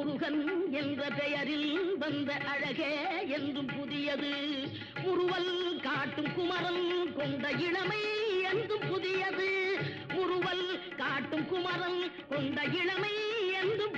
முருகன் என்ற பெயரில் வந்த அழகே என்றும் புதியது. முறுவல் காட்டும் குமரன் கொண்ட இளமை என்றும் புதியது. முறுவல் காட்டும் குமரன் கொண்ட இளமை என்றும்